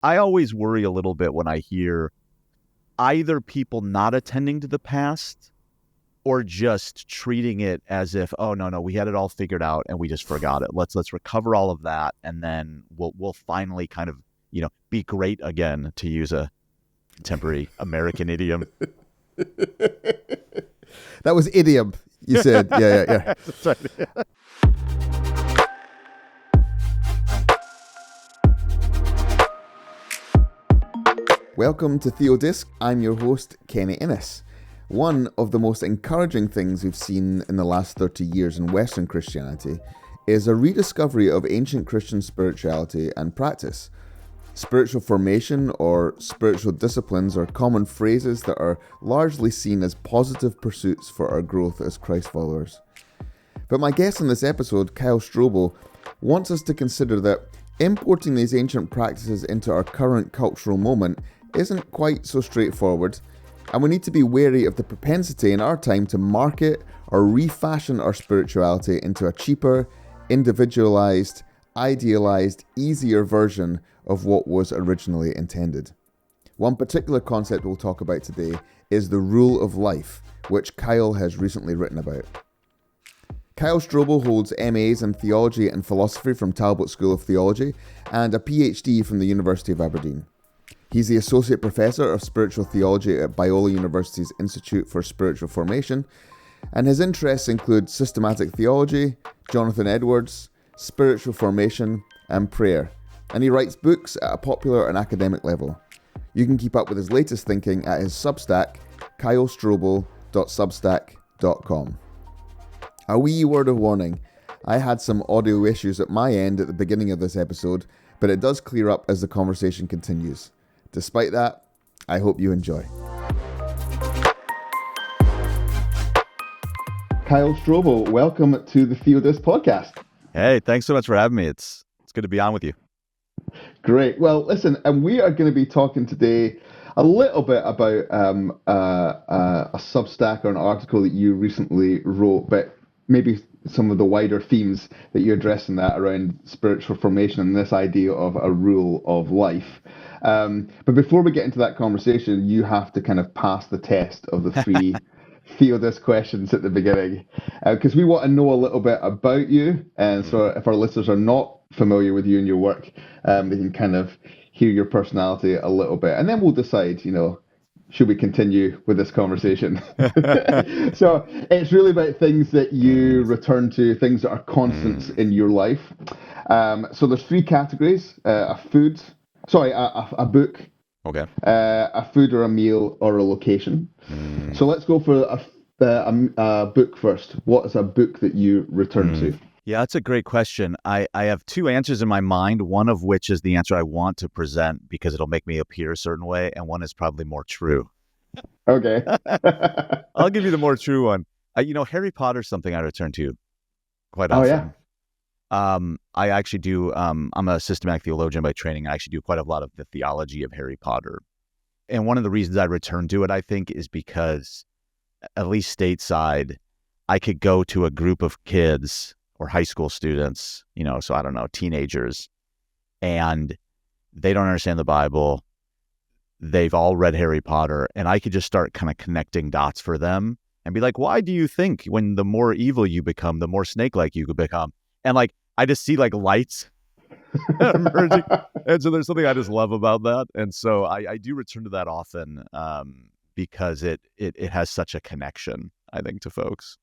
I always worry a little bit when I hear either people not attending to the past or just treating it as if, oh, no, we had it all figured out and we just forgot it. Let's recover all of that, and then we'll finally kind of, be great again, to use a contemporary American idiom. That was idiom, you said. Yeah. That's right. Welcome to TheoDisc. I'm your host, Kenny Innes. One of the most encouraging things we've seen in the last 30 years in Western Christianity is a rediscovery of ancient Christian spirituality and practice. Spiritual formation or spiritual disciplines are common phrases that are largely seen as positive pursuits for our growth as Christ followers. But my guest in this episode, Kyle Strobel, wants us to consider that importing these ancient practices into our current cultural moment isn't quite so straightforward, and we need to be wary of the propensity in our time to market or refashion our spirituality into a cheaper, individualized, idealized, easier version of what was originally intended. One particular concept we'll talk about today is the rule of life, which Kyle has recently written about. Kyle Strobel holds MAs in Theology and Philosophy from Talbot School of Theology and a PhD from the University of Aberdeen. He's the Associate Professor of Spiritual Theology at Biola University's Institute for Spiritual Formation, and his interests include systematic theology, Jonathan Edwards, spiritual formation, and prayer, and he writes books at a popular and academic level. You can keep up with his latest thinking at his Substack, kylestrobel.substack.com. A wee word of warning, I had some audio issues at my end at the beginning of this episode, but it does clear up as the conversation continues. Despite that, I hope you enjoy. Kyle Strobel, welcome to the TheoDisc podcast. Hey, thanks so much for having me. It's good to be on with you. Great. Well, listen, and we are going to be talking today a little bit about a Substack or an article that you recently wrote, but maybe some of the wider themes that you address in that around spiritual formation and this idea of a rule of life. But before we get into that conversation, you have to kind of pass the test of the three TheoDisc questions at the beginning, because we want to know a little bit about you. And so if our listeners are not familiar with you and your work, they can kind of hear your personality a little bit. And then we'll decide, should we continue with this conversation? So it's really about things that you return to, things that are constants in your life. So there's three categories: a book, Okay. a food or a meal, or a location. So let's go for a book first. What is a book that you return to? Yeah, that's a great question. I have two answers in my mind, one of which is the answer I want to present because it'll make me appear a certain way, and one is probably more true. Okay. I'll give you the more true one. Harry Potter's something I return to quite often. Oh, yeah. I actually do, I'm a systematic theologian by training. I actually do quite a lot of the theology of Harry Potter. And one of the reasons I return to it, I think, is because, at least stateside, I could go to a group of kids or high school students, so I don't know, teenagers, and they don't understand the Bible. They've all read Harry Potter, and I could just start kind of connecting dots for them and be like, why do you think when the more evil you become, the more snake-like you could become? And I just see lights emerging. And so there's something I just love about that. And so I do return to that often because it has such a connection, I think, to folks.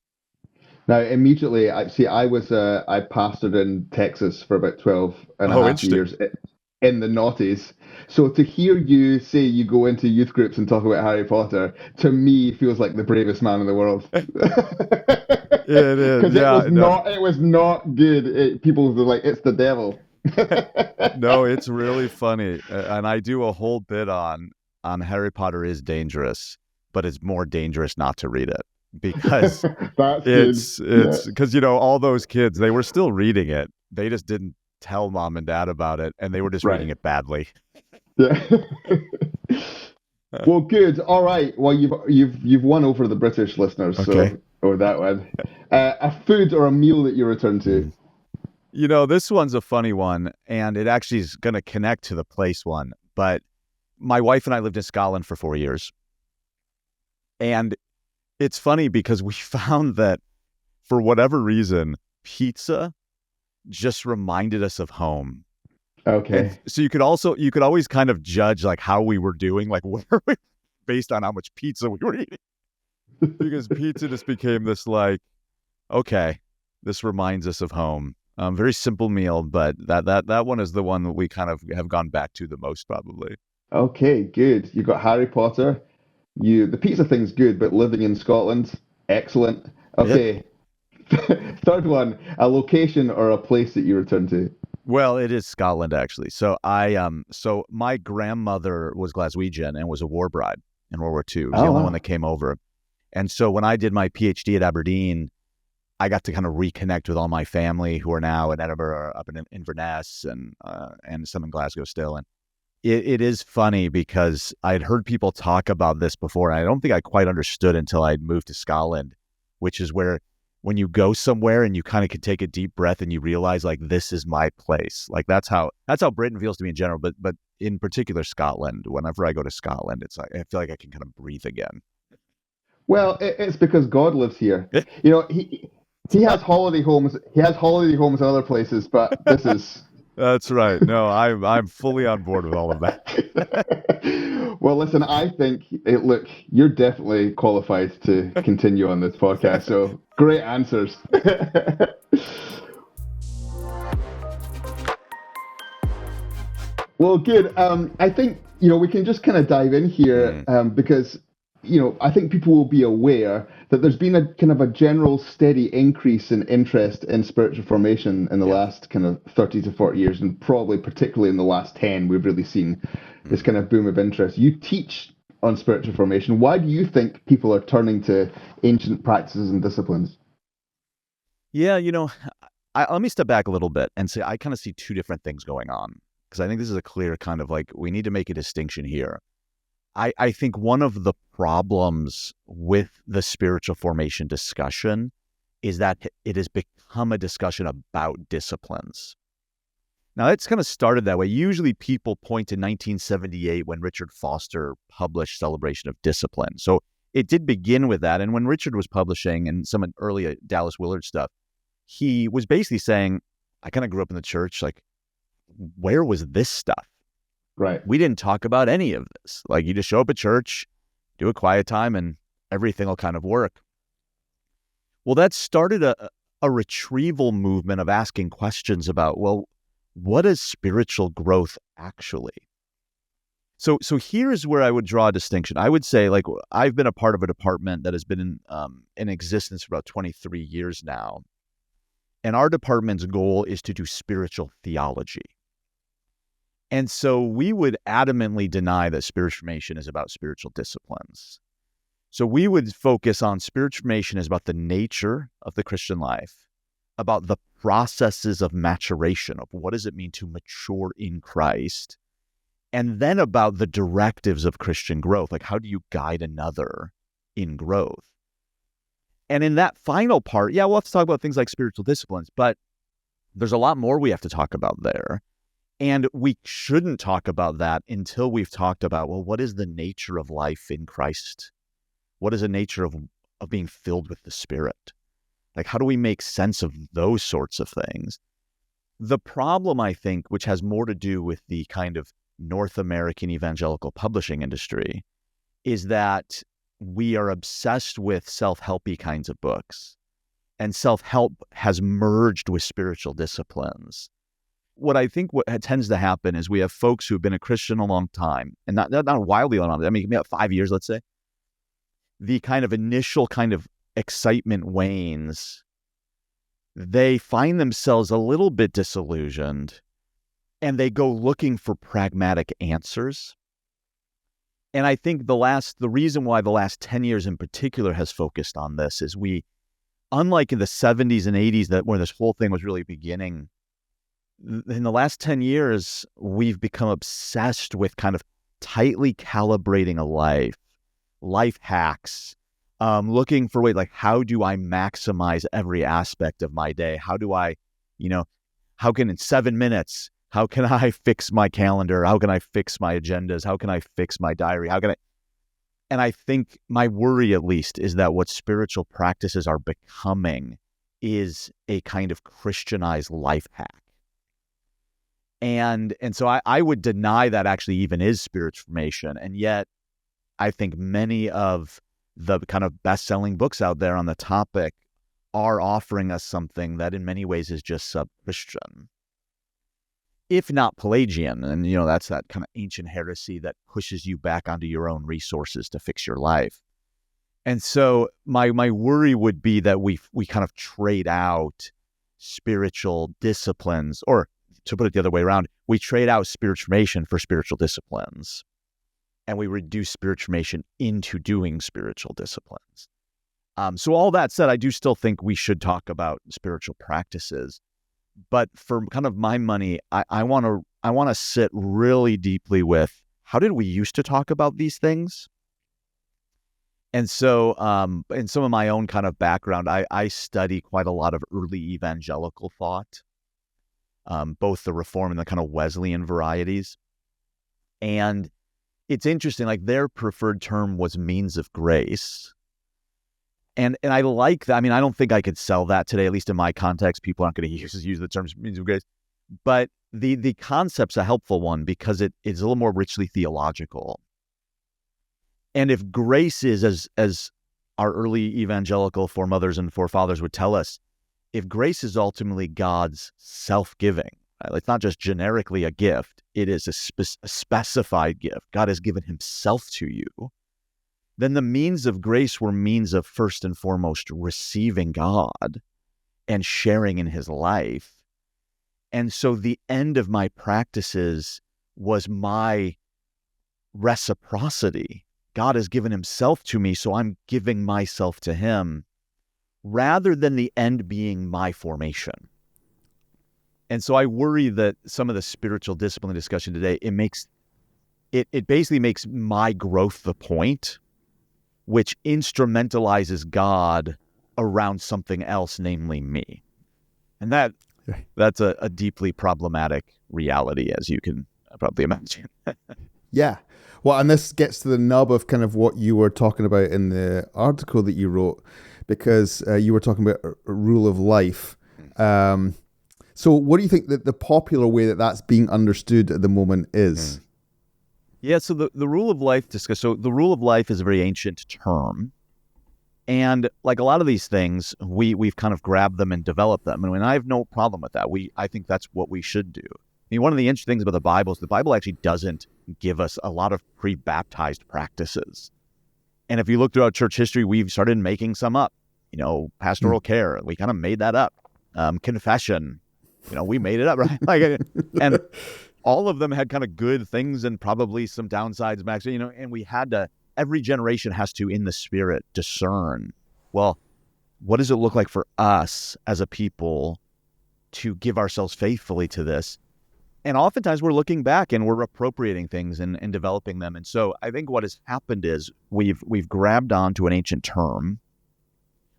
Now, immediately, I pastored in Texas for about 12 and a half years in the noughties. So to hear you say you go into youth groups and talk about Harry Potter, to me, feels like the bravest man in the world. It is. Because it was not good. People were like, it's the devil. No, it's really funny. And I do a whole bit on Harry Potter is dangerous, but it's more dangerous not to read it. Because it's because all those kids, they were still reading it, they just didn't tell mom and dad about it, and they were just reading it badly. Yeah. Well, good. All right. Well, you've won over the British listeners. Okay. So that one. A food or a meal that you return to. This one's a funny one, and it actually is going to connect to the place one. but my wife and I lived in Scotland for 4 years. And it's funny because we found that for whatever reason, pizza just reminded us of home. Okay. And so you could always kind of judge like how we were doing, like where we, based on how much pizza we were eating. Because pizza just became this like, okay, this reminds us of home. Very simple meal, but that one is the one that we kind of have gone back to the most probably. Okay, good. You got Harry Potter. The pizza thing's good, but living in Scotland, excellent. It, Okay. Third one, a location or a place that you return to. well, it is Scotland actually. So my grandmother was Glaswegian and was a war bride in World War II. It was the Oh, only one wow. that came over. And so when I did my PhD at Aberdeen, I got to kind of reconnect with all my family who are now in Edinburgh, up in Inverness, and some in Glasgow still. And it is funny because I'd heard people talk about this before, and I don't think I quite understood until I'd moved to Scotland, which is where when you go somewhere and you kind of can take a deep breath and you realize like this is my place. Like that's how Britain feels to me in general, but in particular Scotland. Whenever I go to Scotland, it's like I feel like I can kind of breathe again. Well, it's because God lives here. You know, he has holiday homes. He has holiday homes in other places, but this is. That's right. No, I'm fully on board with all of that. Well, listen, I think, look, you're definitely qualified to continue on this podcast. So great answers. Well, good. I think, we can just kind of dive in here because, I think people will be aware that there's been a kind of a general steady increase in interest in spiritual formation in the last kind of 30 to 40 years, and probably particularly in the last 10, we've really seen this kind of boom of interest. You teach on spiritual formation. Why do you think people are turning to ancient practices and disciplines? Yeah, let me step back a little bit and say I kind of see two different things going on because I think this is a clear kind of like we need to make a distinction here. I think one of the problems with the spiritual formation discussion is that it has become a discussion about disciplines. Now, it's kind of started that way. Usually people point to 1978 when Richard Foster published Celebration of Discipline. So it did begin with that. And when Richard was publishing and some early Dallas Willard stuff, he was basically saying, I kind of grew up in the church. Like, where was this stuff? Right. We didn't talk about any of this. Like you just show up at church, do a quiet time, and everything will kind of work. Well, that started a retrieval movement of asking questions about, well, what is spiritual growth actually? So here's where I would draw a distinction. I would say, like, I've been a part of a department that has been in existence for about 23 years now. And our department's goal is to do spiritual theology. And so we would adamantly deny that spiritual formation is about spiritual disciplines. So we would focus on spiritual formation as about the nature of the Christian life, about the processes of maturation, of what does it mean to mature in Christ, and then about the directives of Christian growth, like how do you guide another in growth? And in that final part, we'll have to talk about things like spiritual disciplines, but there's a lot more we have to talk about there. And we shouldn't talk about that until we've talked about, well, what is the nature of life in Christ? What is the nature of being filled with the Spirit? Like, how do we make sense of those sorts of things? The problem, I think, which has more to do with the kind of North American evangelical publishing industry, is that we are obsessed with self-helpy kinds of books. And self-help has merged with spiritual disciplines. What I think tends to happen is we have folks who've been a Christian a long time, and not wildly long. I mean, maybe 5 years, let's say. The kind of initial kind of excitement wanes. They find themselves a little bit disillusioned, and they go looking for pragmatic answers. And I think the reason why the last 10 years in particular has focused on this is unlike in the 70s and 80s where this whole thing was really beginning, in the last 10 years, we've become obsessed with kind of tightly calibrating a life hacks, looking for ways like, how do I maximize every aspect of my day? How do I, how can in 7 minutes, How can I fix my calendar? How can I fix my agendas? How can I fix my diary? And I think my worry, at least, is that what spiritual practices are becoming is a kind of Christianized life hack. And so I would deny that actually even is spiritual formation. And yet I think many of the kind of best-selling books out there on the topic are offering us something that in many ways is just sub-Christian, if not Pelagian. And, that's that kind of ancient heresy that pushes you back onto your own resources to fix your life. And so my worry would be that we kind of trade out spiritual disciplines, or to put it the other way around, we trade out spiritual formation for spiritual disciplines, and we reduce spiritual formation into doing spiritual disciplines. So all that said, I do still think we should talk about spiritual practices, but for kind of my money, I want to sit really deeply with, how did we used to talk about these things? And so in some of my own kind of background, I study quite a lot of early evangelical thought, both the Reform and the kind of Wesleyan varieties. And it's interesting, like their preferred term was means of grace. And I like that. I mean, I don't think I could sell that today, at least in my context. People aren't going to use the terms means of grace. But the concept's a helpful one because it is a little more richly theological. And if grace is, as our early evangelical foremothers and forefathers would tell us, if grace is ultimately God's self-giving, right? It's not just generically a gift, it is a specified gift. God has given himself to you. Then the means of grace were means of, first and foremost, receiving God and sharing in his life. And so the end of my practices was my reciprocity. God has given himself to me, so I'm giving myself to him, rather than the end being my formation. And so I worry that some of the spiritual discipline discussion today, it basically makes my growth the point, which instrumentalizes God around something else, namely me. And that's a deeply problematic reality, as you can probably imagine. Yeah. Well, and this gets to the nub of kind of what you were talking about in the article that you wrote, because you were talking about a rule of life. So what do you think that the popular way that that's being understood at the moment is? Yeah, so the rule of life so the rule of life is a very ancient term. And like a lot of these things, we've kind of grabbed them and developed them. I mean, I have no problem with that. I think that's what we should do. I mean, one of the interesting things about the Bible is the Bible actually doesn't give us a lot of pre-baptized practices. And if you look throughout church history, we've started making some up. Pastoral care, we kind of made that up. Confession, we made it up, right? And all of them had kind of good things and probably some downsides, Max, and we had to, every generation has to, in the Spirit, discern, well, what does it look like for us as a people to give ourselves faithfully to this? And oftentimes we're looking back and we're appropriating things and developing them. And so I think what has happened is we've grabbed onto an ancient term.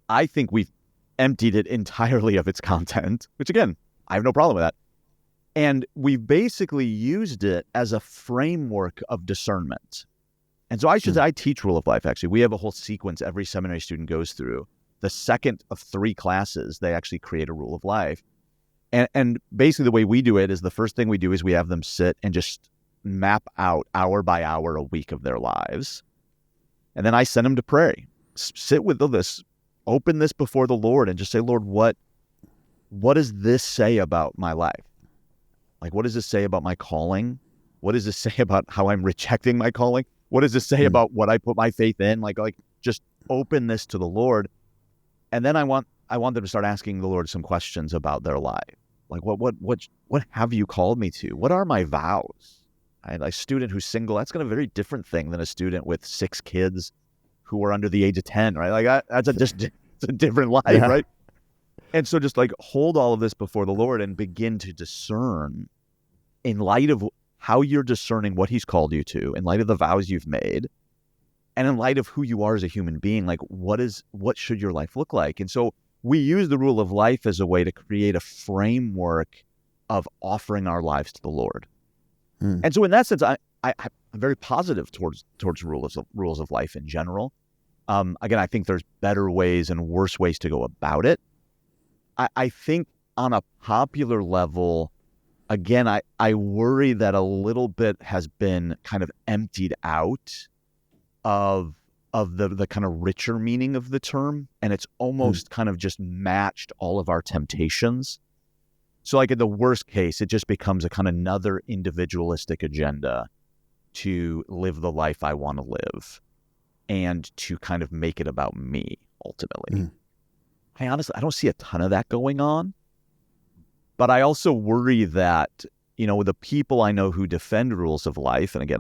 I think we've emptied it entirely of its content, which again, I have no problem with that. And we've basically used it as a framework of discernment. And so I teach Rule of Life, actually. We have a whole sequence every seminary student goes through. The second of 3 classes, they actually create a Rule of Life. And basically the way we do it is the first thing we do is we have them sit and just map out hour by hour a week of their lives. And then I send them to pray. Sit with this, open this before the Lord and just say, Lord, what does this say about my life? Like, what does this say about my calling? What does this say about how I'm rejecting my calling? What does this say about what I put my faith in? Like just open this to the Lord. And then I want them to start asking the Lord some questions about their life. Like, what have you called me to? What are my vows? A student who's single, that's going to be a very different thing than a student with 6 kids who are under the age of 10, right? Like it's a different life, right? And so just like hold all of this before the Lord and begin to discern in light of how you're discerning what he's called you to, in light of the vows you've made, and in light of who you are as a human being. Like what should your life look like? And so we use the Rule of Life as a way to create a framework of offering our lives to the Lord. Mm. And so in that sense, I'm very positive towards rules of life in general. Again, I think there's better ways and worse ways to go about it. I think on a popular level, again, I worry that a little bit has been kind of emptied out of the kind of richer meaning of the term, and it's almost kind of just matched all of our temptations. So like in the worst case, it just becomes a kind of another individualistic agenda to live the life I want to live and to kind of make it about me ultimately. I don't see a ton of that going on, but I also worry that, the people I know who defend rules of life, and again,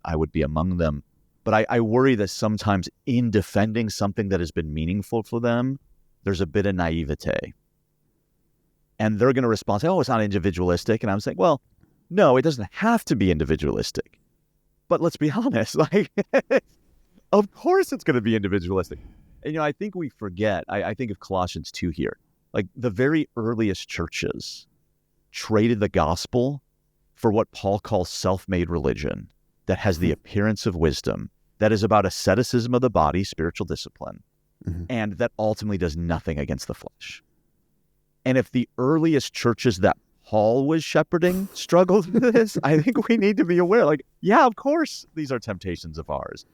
I would be among them, but I worry that sometimes in defending something that has been meaningful for them, there's a bit of naivete. And they're going to respond, say, oh, it's not individualistic. And I'm saying, well, no, it doesn't have to be individualistic. But let's be honest, like, of course it's going to be individualistic. And, I think we forget, I think of Colossians 2 here, like the very earliest churches traded the gospel for what Paul calls self-made religion that has the appearance of wisdom, that is about asceticism of the body, spiritual discipline, and that ultimately does nothing against the flesh. And if the earliest churches that Paul was shepherding struggled with this, I think we need to be aware, like, yeah, of course, these are temptations of ours.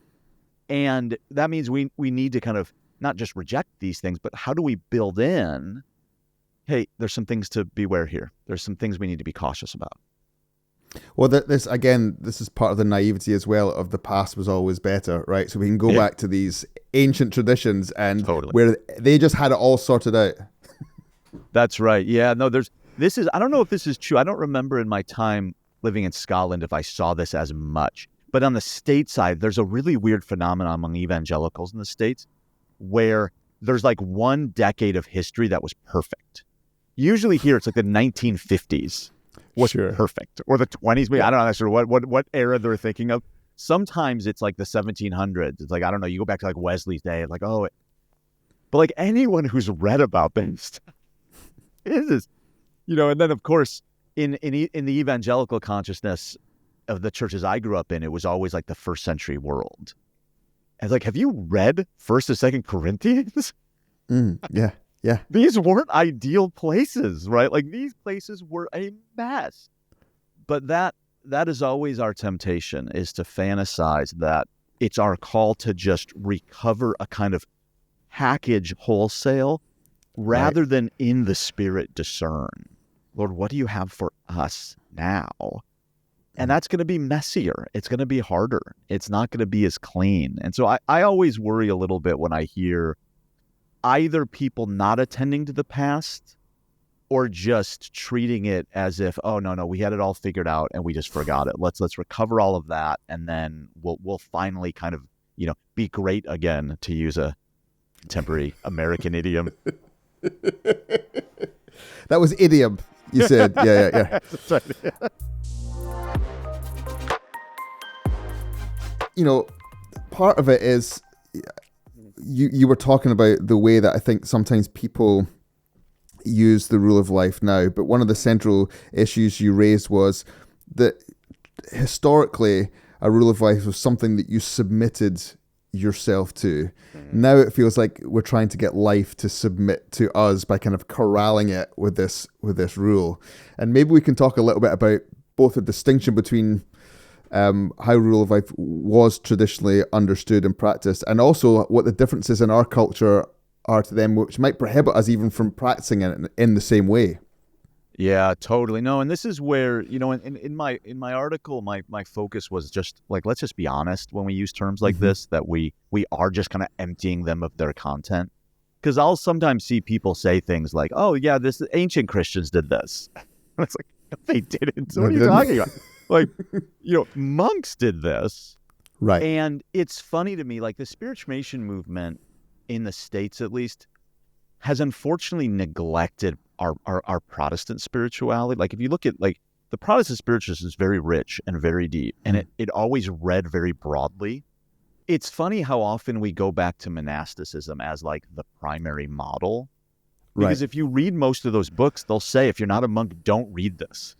And that means we need to kind of not just reject these things, but how do we build in, hey, there's some things to beware here. There's some things we need to be cautious about. Well, this is part of the naivety as well of the past was always better, right? So we can go back to these ancient traditions and where they just had it all sorted out. That's right. Yeah, no, I don't know if this is true. I don't remember in my time living in Scotland if I saw this as much. But on the state side, there's a really weird phenomenon among evangelicals in the States where there's like one decade of history that was perfect. Usually here, it's like the 1950s was perfect. Or the 20s, maybe. I don't know actually what era they're thinking of. Sometimes it's like the 1700s. It's like, I don't know, you go back to like Wesley's day, like, but like anyone who's read about this is, and then of course in the evangelical consciousness of the churches I grew up in, it was always like the first century world. And it's like, have you read 1st and 2nd Corinthians? Yeah. These weren't ideal places, right? Like these places were a mess. But that is always our temptation, is to fantasize that it's our call to just recover a kind of package wholesale rather than in the spirit discern. Lord, what do you have for us now? And that's going to be messier. It's going to be harder. It's not going to be as clean. And so I always worry a little bit when I hear either people not attending to the past or just treating it as if, oh, no, we had it all figured out and we just forgot it. Let's recover all of that. And then we'll finally kind of, be great again, to use a contemporary American idiom. That was idiom, you said. Yeah. That's right. Part of it is you were talking about the way that I think sometimes people use the rule of life now, but one of the central issues you raised was that historically a rule of life was something that you submitted yourself to. Now it feels like we're trying to get life to submit to us by kind of corralling it with this rule. And maybe we can talk a little bit about both the distinction between how rule of life was traditionally understood and practiced, and also what the differences in our culture are to them, which might prohibit us even from practicing it in the same way. Yeah, totally. No, and this is where, in my article, my focus was just like, let's just be honest when we use terms like this, that we are just kind of emptying them of their content. Because I'll sometimes see people say things like, oh yeah, this ancient Christians did this. It's like, no, they didn't. What are you talking about? Like, monks did this. Right. And it's funny to me, like the spirituation movement in the States, at least, has unfortunately neglected our Protestant spirituality. Like if you look at like the Protestant spiritualism is very rich and very deep, and it always read very broadly. It's funny how often we go back to monasticism as like the primary model Because if you read most of those books, they'll say, if you're not a monk, don't read this.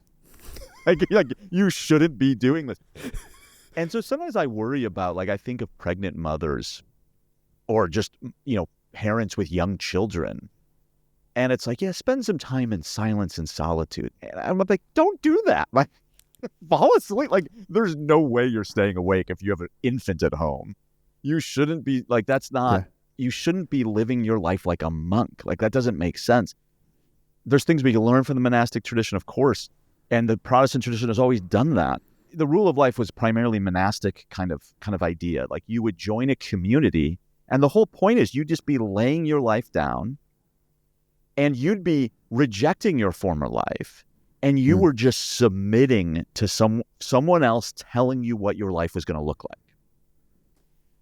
like you shouldn't be doing this. And so sometimes I worry about, like, I think of pregnant mothers or just, parents with young children. And it's like, yeah, spend some time in silence and solitude. And I'm like, don't do that. Like, fall asleep. Like, there's no way you're staying awake if you have an infant at home. You shouldn't be, like, you shouldn't be living your life like a monk. Like, that doesn't make sense. There's things we can learn from the monastic tradition, of course. And the Protestant tradition has always done that. The rule of life was primarily monastic kind of idea. Like, you would join a community, and the whole point is you'd just be laying your life down, and you'd be rejecting your former life, and you were just submitting to someone else telling you what your life was going to look like.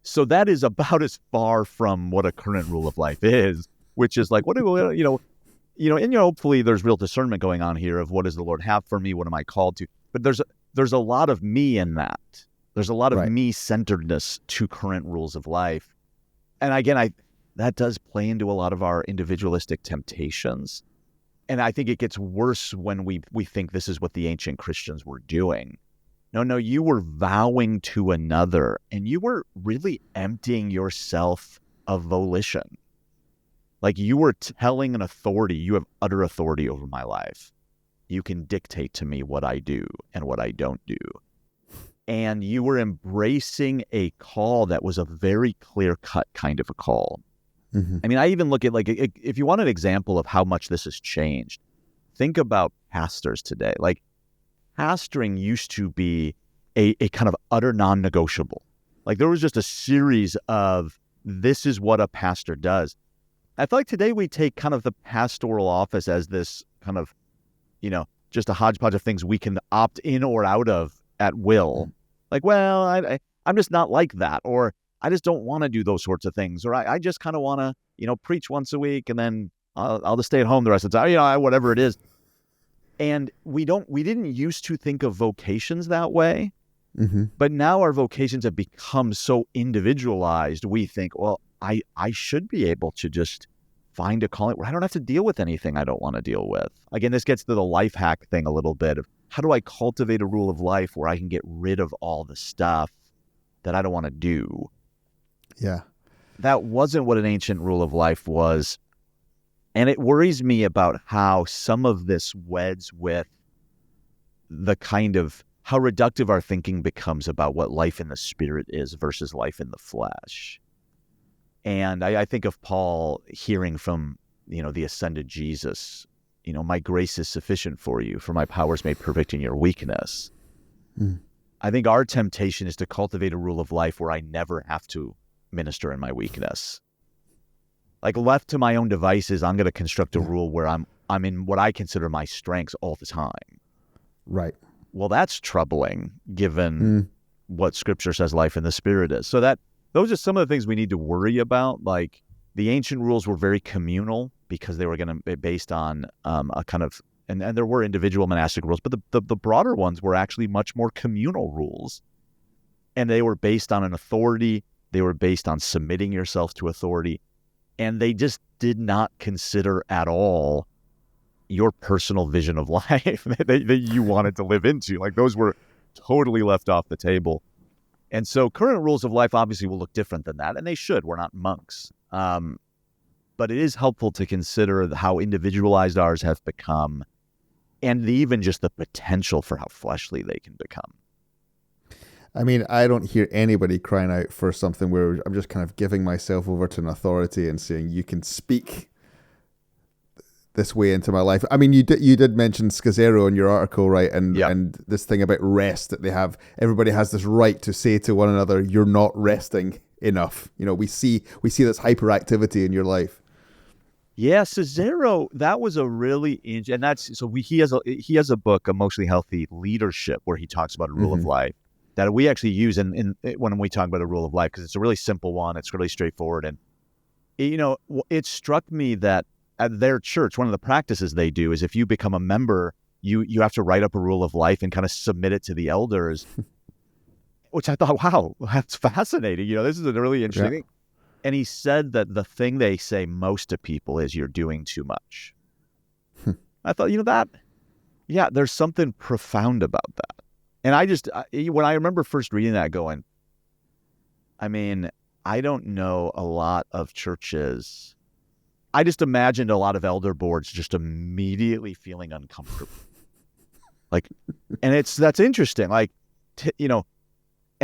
So that is about as far from what a current rule of life is, which is like, and hopefully there's real discernment going on here of what does the Lord have for me? What am I called to? But there's a lot of me in that. There's a lot of me-centeredness to current rules of life. And again, that does play into a lot of our individualistic temptations. And I think it gets worse when we think this is what the ancient Christians were doing. No, you were vowing to another, and you were really emptying yourself of volition. Like, you were telling an authority, you have utter authority over my life. You can dictate to me what I do and what I don't do. And you were embracing a call that was a very clear-cut kind of a call. Mm-hmm. I mean, I even look at, like, if you want an example of how much this has changed, think about pastors today. Like, pastoring used to be a kind of utter non-negotiable. Like, there was just a series of, this is what a pastor does. I feel like today we take kind of the pastoral office as this kind of, just a hodgepodge of things we can opt in or out of at will. Like, well, I'm just not like that, or I just don't want to do those sorts of things, or I just kind of want to, preach once a week, and then I'll just stay at home the rest of the time, whatever it is. And we didn't used to think of vocations that way, but now our vocations have become so individualized. We think, well, I should be able to just find a calling where I don't have to deal with anything I don't want to deal with. Again, this gets to the life hack thing a little bit of how do I cultivate a rule of life where I can get rid of all the stuff that I don't want to do. Yeah. That wasn't what an ancient rule of life was. And it worries me about how some of this weds with the kind of how reductive our thinking becomes about what life in the spirit is versus life in the flesh. And I think of Paul hearing from, the ascended Jesus, my grace is sufficient for you, for my power is made perfect in your weakness. I think our temptation is to cultivate a rule of life where I never have to minister in my weakness. Like, left to my own devices, I'm going to construct a rule where I'm in what I consider my strengths all the time. Right. Well, that's troubling given what Scripture says life in the Spirit is. So those are some of the things we need to worry about. Like, the ancient rules were very communal because they were going to be based on a kind of, and there were individual monastic rules, but the broader ones were actually much more communal rules. And they were based on an authority. They were based on submitting yourself to authority. And they just did not consider at all your personal vision of life that you wanted to live into. Like, those were totally left off the table. And so current rules of life obviously will look different than that, and they should. We're not monks. But it is helpful to consider how individualized ours have become, and even just the potential for how fleshly they can become. I mean, I don't hear anybody crying out for something where I'm just kind of giving myself over to an authority and saying, you can speak this way into my life. I mean, you did mention Scazzero in your article, right? And this thing about rest that they have, everybody has this right to say to one another, you're not resting enough. We see this hyperactivity in your life. Yeah, Scazzero, that was a really and that's so he has a book, Emotionally Healthy Leadership, where he talks about a rule of life that we actually use in when we talk about a rule of life, because it's a really simple one. It's really straightforward. And, it struck me that at their church, one of the practices they do is if you become a member, you have to write up a rule of life and kind of submit it to the elders, which I thought, wow, that's fascinating. This is a really interesting thing. And he said that the thing they say most to people is, you're doing too much. I thought, there's something profound about that. And when I remember first reading that, going, I don't know a lot of churches. I just imagined a lot of elder boards just immediately feeling uncomfortable. And that's interesting. And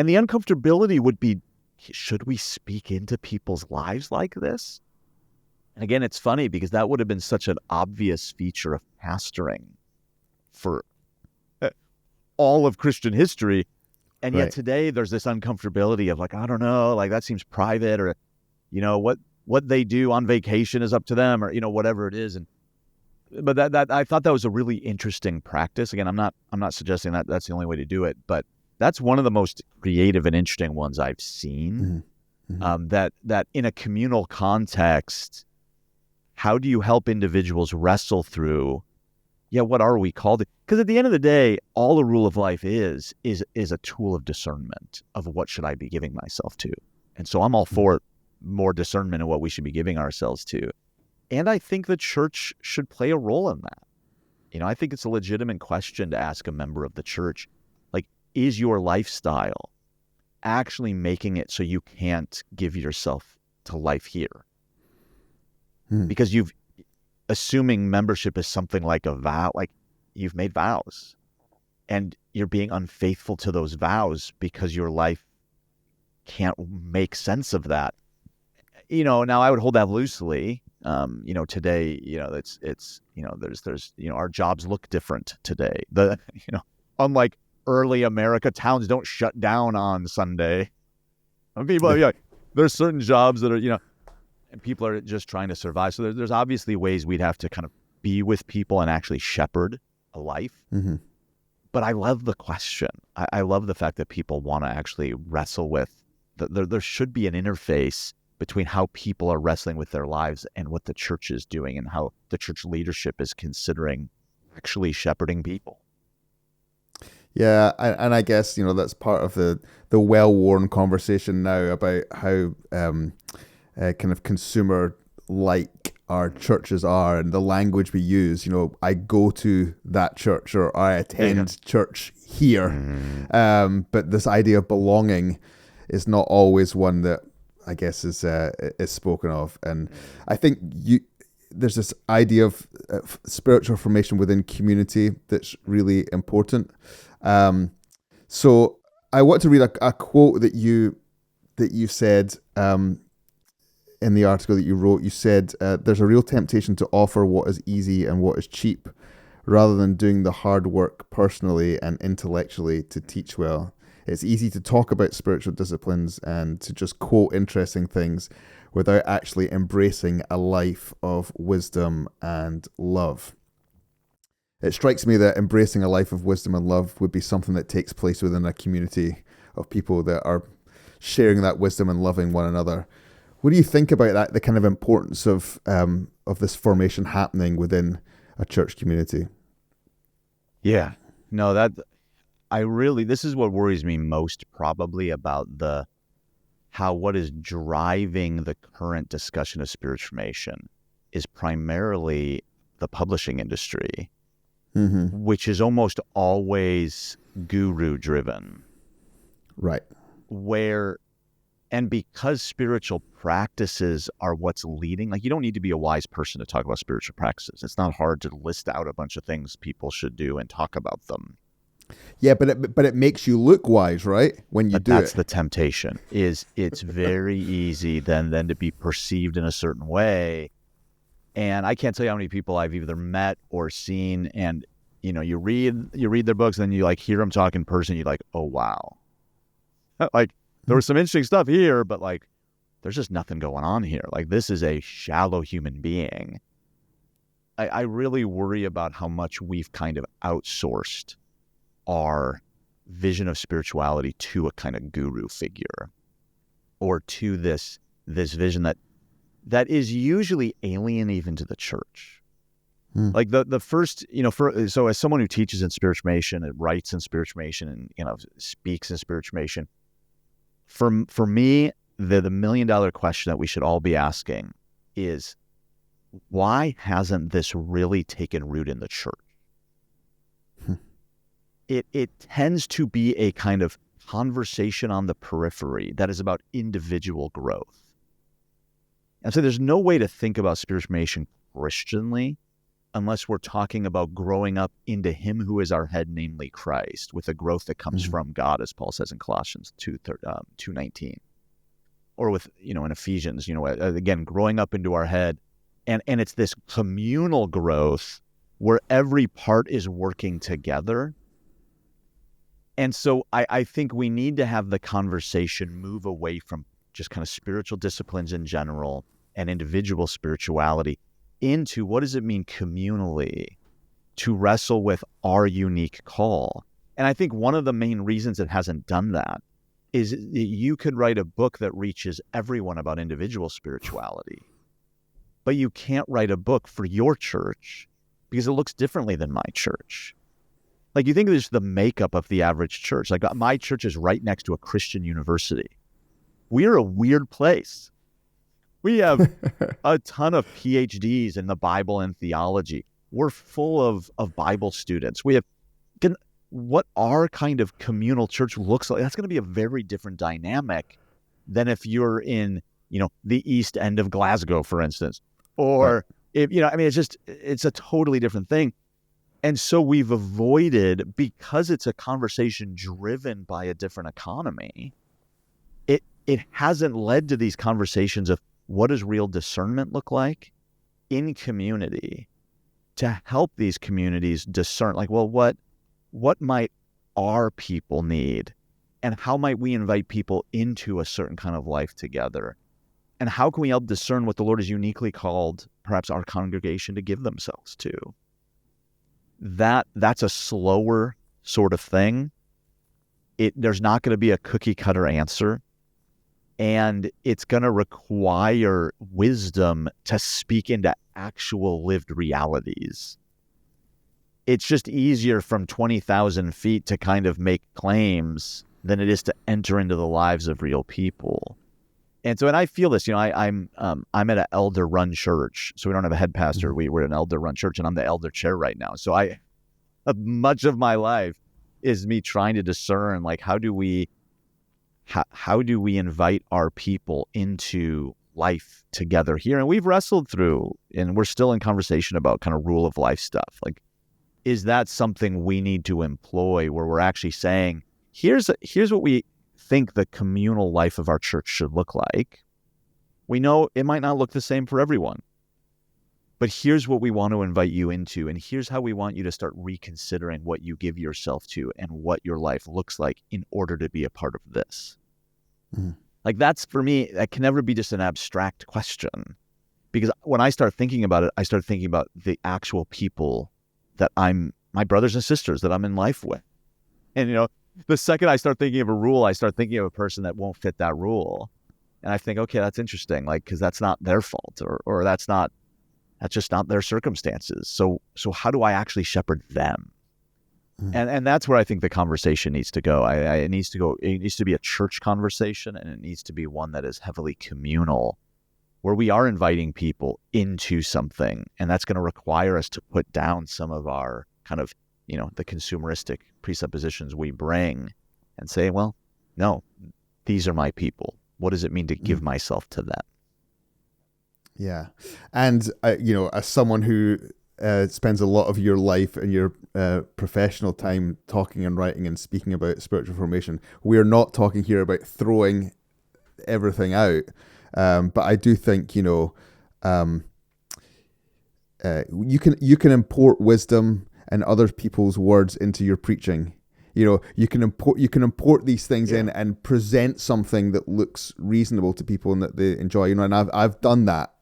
the uncomfortability would be, should we speak into people's lives like this? And again, it's funny because that would have been such an obvious feature of pastoring for all of Christian history. And yet today there's this uncomfortability of I don't know, that seems private, or, what they do on vacation is up to them, or, whatever it is. But that I thought that was a really interesting practice. Again, I'm not suggesting that that's the only way to do it, but that's one of the most creative and interesting ones I've seen. That in a communal context, how do you help individuals wrestle through, what are we called? Because at the end of the day, all the rule of life is a tool of discernment of what should I be giving myself to. And so I'm all for more discernment in what we should be giving ourselves to. And I think the church should play a role in that. I think it's a legitimate question to ask a member of the church, is your lifestyle actually making it so you can't give yourself to life here? Because assuming membership is something like a vow, you've made vows and you're being unfaithful to those vows because your life can't make sense of that. Now I would hold that loosely. Today, it's there's our jobs look different today. Unlike early America, towns don't shut down on Sunday. People, there's certain jobs that are, and people are just trying to survive. So there's obviously ways we'd have to kind of be with people and actually shepherd a life. But I love the question. I love the fact that people want to actually wrestle with, there should be an interface between how people are wrestling with their lives and what the church is doing, and how the church leadership is considering actually shepherding people. Yeah, and I guess, that's part of the well-worn conversation now about how kind of consumer-like our churches are, and the language we use. I go to that church, or I attend church here. But this idea of belonging is not always one that I guess is spoken of. And I think there's this idea of spiritual formation within community that's really important. So I want to read a quote that you said in the article that you wrote. You said, there's a real temptation to offer what is easy and what is cheap, rather than doing the hard work personally and intellectually to teach well. It's easy to talk about spiritual disciplines and to just quote interesting things without actually embracing a life of wisdom and love. It strikes me that embracing a life of wisdom and love would be something that takes place within a community of people that are sharing that wisdom and loving one another. What do you think about that, the kind of importance of this formation happening within a church community? Yeah, no, this is what worries me most probably about what is driving the current discussion of spiritual formation is primarily the publishing industry, which is almost always guru driven. Right. And because spiritual practices are what's leading, you don't need to be a wise person to talk about spiritual practices. It's not hard to list out a bunch of things people should do and talk about them. Yeah, but it makes you look wise, right? When you do it. That's the temptation. It's very easy then to be perceived in a certain way. And I can't tell you how many people I've either met or seen, and you read their books, and then you hear them talk in person, you're like, oh wow. There was some interesting stuff here, but there's just nothing going on here. This is a shallow human being. I really worry about how much we've kind of outsourced our vision of spirituality to a kind of guru figure, or to this vision that is usually alien even to the church. The first, so as someone who teaches in spiritual formation and writes in spiritual formation and speaks in spiritual formation, for me, the $1,000,000 question that we should all be asking is, why hasn't this really taken root in the church? It tends to be a kind of conversation on the periphery that is about individual growth. And so there's no way to think about spiritual formation Christianly unless we're talking about growing up into him who is our head, namely Christ, with a growth that comes from God, as Paul says in Colossians 2:19. Or with, in Ephesians, again, growing up into our head. And it's this communal growth where every part is working together. And so I think we need to have the conversation move away from just kind of spiritual disciplines in general and individual spirituality into what does it mean communally to wrestle with our unique call. And I think one of the main reasons it hasn't done that is that you could write a book that reaches everyone about individual spirituality, but you can't write a book for your church because it looks differently than my church. Like, you think there's the makeup of the average church. Like, my church is right next to a Christian university. We're a weird place. We have a ton of PhDs in the Bible and theology. We're full of Bible students. We have what our kind of communal church looks like. That's going to be a very different dynamic than if you're in, the East End of Glasgow, for instance, or if, it's a totally different thing. And so we've avoided, because it's a conversation driven by a different economy, it hasn't led to these conversations of what does real discernment look like in community to help these communities discern, like, well, what might our people need, and how might we invite people into a certain kind of life together? And how can we help discern what the Lord has uniquely called perhaps our congregation to give themselves to? That's a slower sort of thing. There's not going to be a cookie cutter answer, and it's going to require wisdom to speak into actual lived realities. It's just easier from 20,000 feet to kind of make claims than it is to enter into the lives of real people. And so, and I feel this, I'm at an elder-run church, so we don't have a head pastor. We're an elder-run church, and I'm the elder chair right now. So much of my life is me trying to discern, like, how do we invite our people into life together here? And we've wrestled through, and we're still in conversation about kind of rule of life stuff. Like, is that something we need to employ, where we're actually saying, here's what we think the communal life of our church should look like. We know it might not look the same for everyone, but here's what we want to invite you into, and here's how we want you to start reconsidering what you give yourself to and what your life looks like in order to be a part of this. Like, that's, for me, that can never be just an abstract question, because when I start thinking about it, I start thinking about the actual people that my brothers and sisters that I'm in life with. And, the second I start thinking of a rule, I start thinking of a person that won't fit that rule. And I think, okay, that's interesting, like, because that's not their fault, or that's just not their circumstances. So how do I actually shepherd them? And that's where I think the conversation needs to go. It needs to be a church conversation, and it needs to be one that is heavily communal, where we are inviting people into something. And that's going to require us to put down some of our kind of, the consumeristic presuppositions we bring and say, well, no, these are my people. What does it mean to give myself to them? Yeah. And, as someone who spends a lot of your life and your professional time talking and writing and speaking about spiritual formation, we're not talking here about throwing everything out. But I do think, you can import wisdom and other people's words into your preaching. You can import these things in and present something that looks reasonable to people and that they enjoy. And I've done that.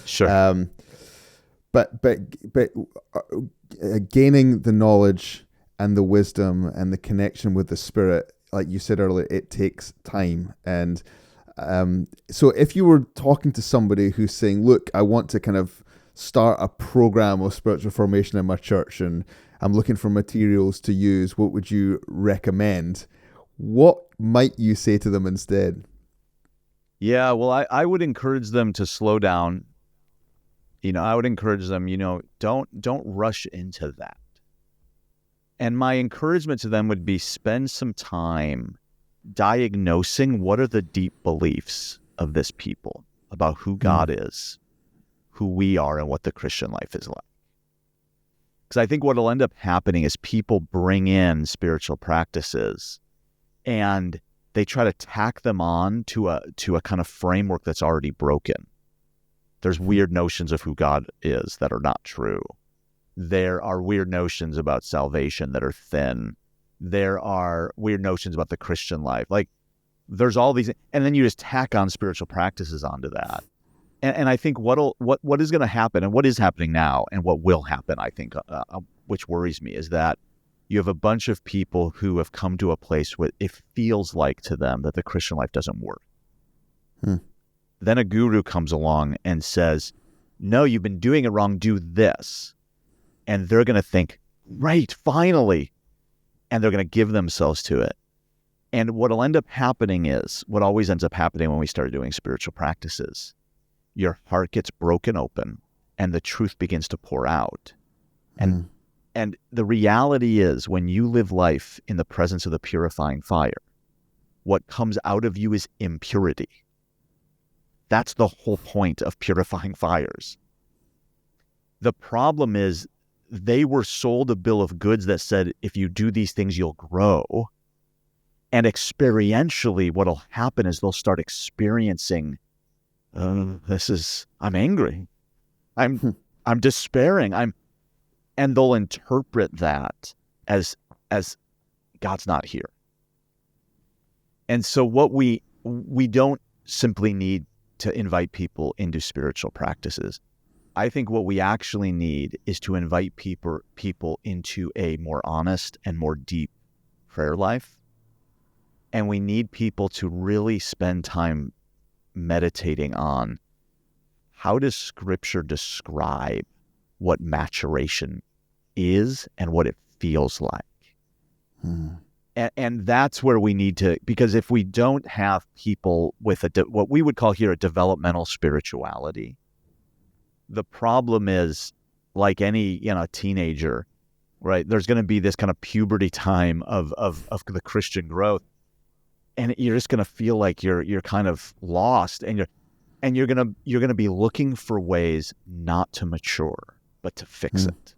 Sure. But gaining the knowledge and the wisdom and the connection with the Spirit, like you said earlier, it takes time. And so if you were talking to somebody who's saying, look, I want to kind of start a program of spiritual formation in my church and I'm looking for materials to use, what would you recommend? What might you say to them instead? Yeah, well, I would encourage them to slow down. I would encourage them, don't rush into that. And my encouragement to them would be spend some time diagnosing what are the deep beliefs of this people about who God is, who we are, and what the Christian life is like. Because I think what will end up happening is people bring in spiritual practices and they try to tack them on to a kind of framework that's already broken. There's weird notions of who God is that are not true. There are weird notions about salvation that are thin. There are weird notions about the Christian life. Like, there's all these, and then you just tack on spiritual practices onto that. And I think what is going to happen, and what is happening now, and what will happen, I think, which worries me, is that you have a bunch of people who have come to a place where it feels like to them that the Christian life doesn't work. Then a guru comes along and says, no, you've been doing it wrong, do this. And they're going to think, right, finally. And they're going to give themselves to it. And what will end up happening is, what always ends up happening when we start doing spiritual practices, your heart gets broken open and the truth begins to pour out. And the reality is, when you live life in the presence of the purifying fire, what comes out of you is impurity. That's the whole point of purifying fires. The problem is, they were sold a bill of goods that said, if you do these things, you'll grow. And experientially, what'll happen is they'll start experiencing, I'm angry. I'm despairing. And they'll interpret that as God's not here. And so what we don't simply need to invite people into spiritual practices. I think what we actually need is to invite people into a more honest and more deep prayer life. And we need people to really spend time meditating on, how does Scripture describe what maturation is and what it feels like? And that's where we need to, because if we don't have people with what we would call here a developmental spirituality, the problem is, like any teenager, right? There's going to be this kind of puberty time of the Christian growth, and you're just going to feel like you're kind of lost, and you're going to be looking for ways not to mature, but to fix it.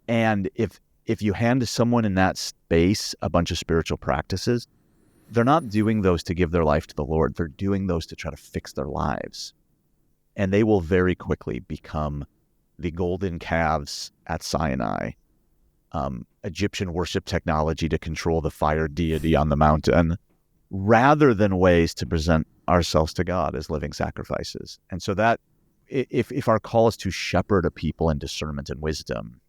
And if you hand to someone in that space a bunch of spiritual practices, they're not doing those to give their life to the Lord. They're doing those to try to fix their lives. And they will very quickly become the golden calves at Sinai, Egyptian worship technology to control the fire deity on the mountain, rather than ways to present ourselves to God as living sacrifices. And so that, if our call is to shepherd a people in discernment and wisdom,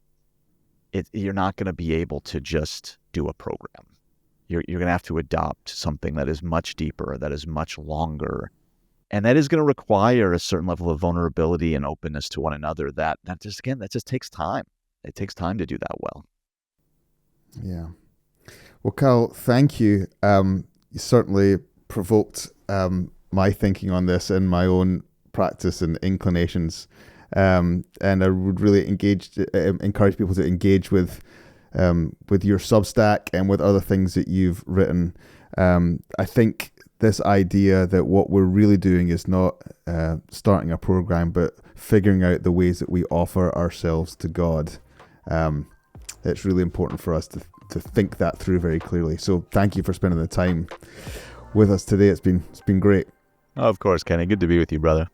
you're not going to be able to just do a program. You're going to have to adopt something that is much deeper, that is much longer, and that is going to require a certain level of vulnerability and openness to one another. That just takes time. It takes time to do that well. Yeah. Well, Kyle, thank you. You certainly provoked my thinking on this and my own practice and inclinations. And I would really encourage people to engage with your Substack and with other things that you've written. I think this idea that what we're really doing is not starting a program, but figuring out the ways that we offer ourselves to God. It's really important for us to think that through very clearly. So thank you for spending the time with us today. It's been great. Of course, Kenny. Good to be with you, brother.